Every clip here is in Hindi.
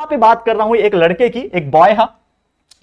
यहाँ पे बात कर रहा हूं एक लड़के की, एक बॉय है,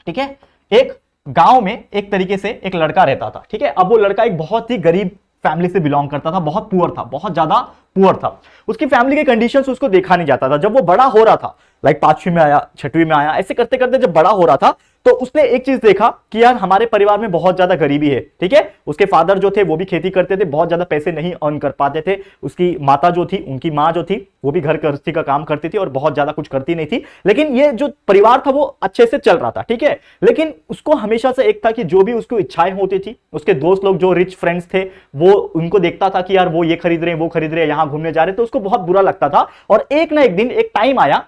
ठीक है। एक गांव में एक तरीके से एक लड़का रहता था, ठीक है। अब वो लड़का एक बहुत ही गरीब फैमिली से बिलोंग करता था, बहुत पुअर था, बहुत ज्यादा पुअर था। उसकी फैमिली के कंडीशंस उसको देखा नहीं जाता था। जब वो बड़ा हो रहा था, लाइक 5वीं में आया, 6वीं में आया, ऐसे करते करते जब बड़ा हो रहा था तो उसने एक चीज देखा कि यार हमारे परिवार में बहुत ज्यादा गरीबी है, ठीक है। उसके फादर जो थे वो भी खेती करते थे, बहुत ज्यादा पैसे नहीं अर्न कर पाते थे। उसकी माता जो थी, उनकी माँ जो थी, वो भी घर गृहस्थी का काम करती थी और बहुत ज्यादा कुछ करती नहीं थी। लेकिन ये जो परिवार था वो अच्छे से चल रहा था, ठीक है। लेकिन उसको हमेशा से एक था कि जो भी उसको इच्छाएं होती थी, उसके दोस्त लोग जो रिच फ्रेंड्स थे वो उनको देखता था कि यार वो ये खरीद रहे हैं, वो खरीद रहे हैं, यहां घूमने जा रहे हैं, तो उसको बहुत बुरा लगता था। और एक ना एक दिन एक टाइम आया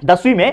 10वीं में,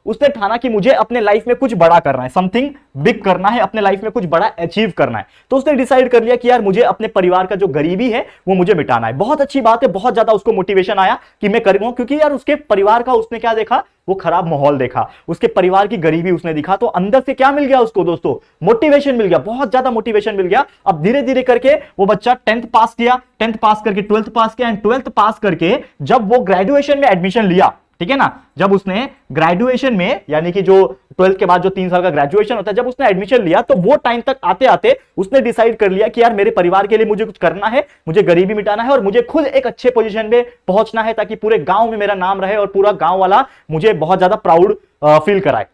उसने ठाना कि मुझे अपने लाइफ में कुछ बड़ा करना है, समथिंग बिग करना है, अपने लाइफ में कुछ बड़ा अचीव करना है। तो उसने डिसाइड कर लिया कि यार मुझे अपने परिवार का जो गरीबी है वो मुझे मिटाना है। बहुत अच्छी बात है, बहुत ज्यादा उसको मोटिवेशन आया कि मैं करूंगा, क्योंकि यार उसके परिवार का उसने क्या देखा, वो खराब माहौल देखा, उसके परिवार की गरीबी उसने दिखा। तो अंदर से क्या मिल गया उसको दोस्तों, मोटिवेशन मिल गया, बहुत ज्यादा मोटिवेशन मिल गया। अब धीरे धीरे करके वो बच्चा 10th पास किया, 10th पास करके 12th पास किया, एंड 12th पास करके जब वो ग्रेजुएशन में एडमिशन लिया, ठीक है ना, जब उसने ग्रेजुएशन में, यानी कि जो 12th के बाद जो 3 साल का ग्रेजुएशन होता है, जब उसने एडमिशन लिया तो वो टाइम तक आते आते उसने डिसाइड कर लिया कि यार मेरे परिवार के लिए मुझे कुछ करना है, मुझे गरीबी मिटाना है और मुझे खुद एक अच्छे पोजीशन में पहुंचना है, ताकि पूरे गांव में मेरा नाम रहे और पूरा गांव वाला मुझे बहुत ज्यादा प्राउड फील कराए,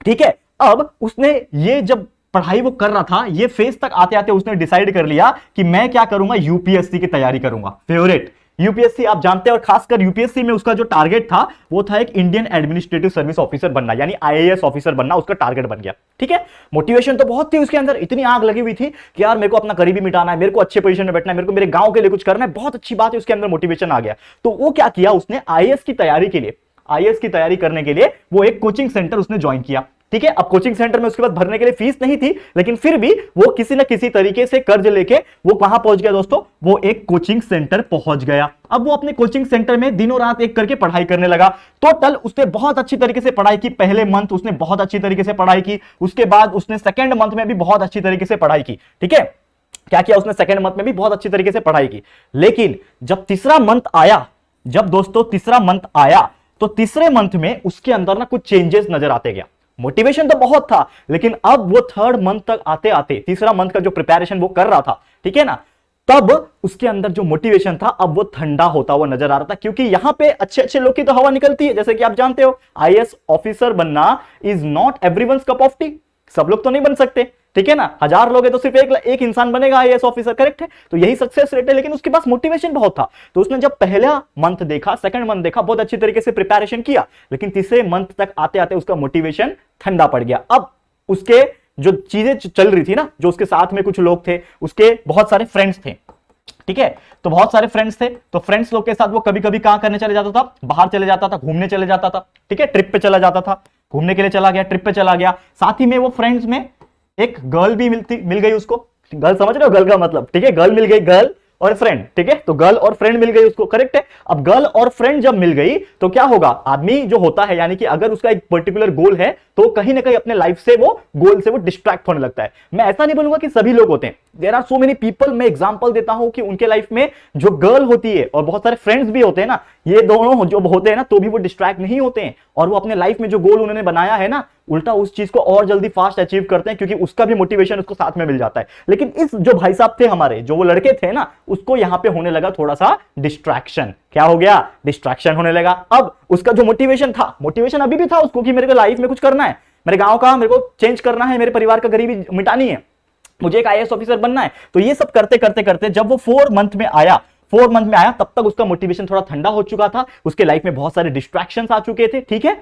ठीक है। अब उसने ये जब पढ़ाई वो कर रहा था, ये फेज तक आते आते उसने डिसाइड कर लिया कि मैं क्या करूंगा, यूपीएससी की तैयारी करूंगा। फेवरेट यूपीएससी आप जानते हैं, और खासकर यूपीएससी में उसका जो टारगेट था वो था एक इंडियन एडमिनिस्ट्रेटिव सर्विस ऑफिसर बनना, यानी आईएएस ऑफिसर बनना उसका टारगेट बन गया, ठीक है। मोटिवेशन तो बहुत थी उसके अंदर, इतनी आग लगी हुई थी कि यार मेरे को अपना गरीबी मिटाना है, मेरे को अच्छे पोजीशन में बैठना है, मेरे को मेरे गांव के लिए कुछ करना है, बहुत अच्छी बात है, उसके अंदर मोटिवेशन आ गया। तो वो क्या किया, उसने आईएएस की तैयारी के लिए, आईएएस की तैयारी करने के लिए वो एक कोचिंग सेंटर उसने ज्वाइन किया, ठीक है। अब कोचिंग सेंटर में उसके बाद भरने के लिए फीस नहीं थी, लेकिन फिर भी वो किसी ना किसी तरीके से कर्ज लेके वो कहां पहुंच गया दोस्तों, वो एक कोचिंग सेंटर पहुंच गया। अब वो अपने कोचिंग सेंटर में दिनों रात एक करके पढ़ाई करने लगा। टोटल उसने बहुत अच्छी तरीके से पढ़ाई की। पहले मंथ उसने बहुत अच्छी तरीके से पढ़ाई की, उसके बाद उसने सेकेंड मंथ में भी बहुत अच्छी तरीके से पढ़ाई की, ठीक है। क्या किया उसने, सेकेंड मंथ में भी बहुत अच्छी तरीके से पढ़ाई की। लेकिन जब तीसरा मंथ आया, जब दोस्तों तीसरा मंथ आया, तो तीसरे मंथ में उसके अंदर ना कुछ चेंजेस नजर आते गया। मोटिवेशन तो बहुत था, लेकिन अब वो थर्ड मंथ तक आते आते, तीसरा मंथ का जो प्रिपरेशन वो कर रहा था, ठीक है ना, तब उसके अंदर जो मोटिवेशन था अब वो ठंडा होता हुआ नजर आ रहा था। क्योंकि यहां पे अच्छे अच्छे लोग की तो हवा निकलती है, जैसे कि आप जानते हो आईएएस ऑफिसर बनना is not everyone's cup of T, सब लोग तो नहीं बन सकते, ठीक है ना। 1000 लोग हैं तो सिर्फ एक इंसान बनेगा आईएएस ऑफिसर, करेक्ट है, तो यही सक्सेस रेट है। लेकिन उसके पास मोटिवेशन बहुत था, तो उसने जब पहला मंथ देखा, सेकंड मंथ देखा, बहुत अच्छी तरीके से प्रिपरेशन किया, लेकिन तीसरे मंथ तक आते आते उसका मोटिवेशन ठंडा पड़ गया। अब उसके जो चीजें चल रही थी ना, जो उसके साथ में कुछ लोग थे, उसके बहुत सारे फ्रेंड्स थे, ठीक है, तो बहुत सारे फ्रेंड्स थे, तो फ्रेंड्स लोग के साथ वो कभी कभी कहां करने चले जाता था, बाहर चले जाता था, घूमने चले जाता था, ठीक है, ट्रिप पे चला जाता था, घूमने के लिए चला गया, ट्रिप पे चला गया। साथ ही में वो फ्रेंड्स में एक गर्ल भी मिल गई उसको, गर्ल समझ रहे हो, गर्ल का मतलब, ठीक है, गर्ल मिल गई, गर्ल और फ्रेंड, ठीक है, तो गर्ल और फ्रेंड मिल गई उसको, करेक्ट है। अब गर्ल और फ्रेंड जब मिल गई तो क्या होगा, आदमी जो होता है, यानी कि अगर उसका एक पर्टिकुलर गोल है तो कहीं ना कहीं अपने लाइफ से वो गोल से वो डिस्ट्रैक्ट होने लगता है। मैं ऐसा नहीं बोलूंगा कि सभी लोग होते हैं, there are so many people, मैं एग्जांपल देता हूं कि उनके लाइफ में जो गर्ल होती है और बहुत सारे फ्रेंड्स भी होते हैं ना, ये दोनों जो होते हैं ना, तो भी वो डिस्ट्रैक्ट नहीं होते हैं और वो अपने लाइफ में जो गोल उन्होंने बनाया है ना, उल्टा उस चीज को और जल्दी फास्ट अचीव करते हैं, क्योंकि उसका भी मोटिवेशन उसको साथ में मिल जाता है। लेकिन इस जो भाई साहब थे हमारे, जो वो लड़के थे ना, उसको यहां पे होने लगा थोड़ा सा डिस्ट्रैक्शन। क्या हो गया, डिस्ट्रैक्शन होने लगा। अब उसका जो मोटिवेशन था, मोटिवेशन अभी भी था उसको कि मेरे को लाइफ में कुछ करना है, मेरे गांव का मेरे को चेंज करना है, मेरे परिवार का गरीबी मिटानी है, मुझे एक आईएएस ऑफिसर बनना है। तो ये सब करते करते करते जब वो 4 मंथ में आया, तब तक उसका मोटिवेशन थोड़ा ठंडा हो चुका था, उसके लाइफ में बहुत सारे डिस्ट्रैक्शंस आ चुके थे, ठीक है।